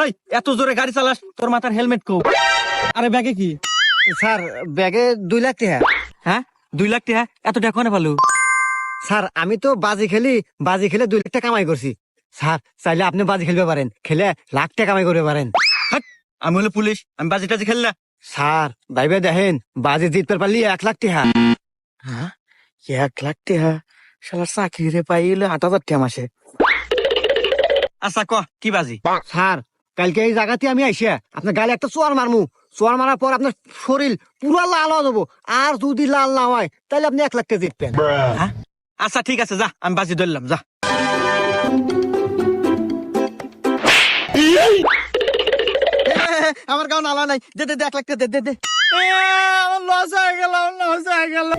ওই এত জোরে গাড়ি চালাস, তোর মাথার হেলমেট কো? আরে ব্যাগে কি? স্যার ব্যাগে 2 লাখ টাকা। হ্যাঁ 2 লাখ টাকা? এত টাকা কোনে পালু? স্যার আমি তো বাজি খেলে 2 লাখ টাকা কামাই করছি। স্যার চাইলে আপনি বাজি খেলতে পারেন, খেলে লাখ টাকা কামাই করতে পারেন। হাট, আমি হলো পুলিশ, আমি বাজি টাজি খেললা। স্যার ভাইবে দেখেন, বাজি জিততে পারলি 1 লাখ টাকা। হ্যাঁ 1 লাখ টাকা? শালা চাকরি রে পাইলে 8,000 টাকা মাসে। আচ্ছা ক কি বাজি? স্যার কালকে এই জায়গাতে আমি আইসা আপনার গালে একটা চোয়ার মারমু। চোয়ার মারার পর আপনার শরীর পুরো লাল হয়ে যাবো, আর যদি লাল না হয় তাহলে আপনি 1 লাখ টাকা জিতবেন। হ্যাঁ আচ্ছা ঠিক আছে, যা আমি বাজি ধরলাম, যা। আমার গাও নালা নাই, দে দে 1 লাখ টাকা দে দে দে। আমার লস হয়ে গেল, লস হয়ে গেল।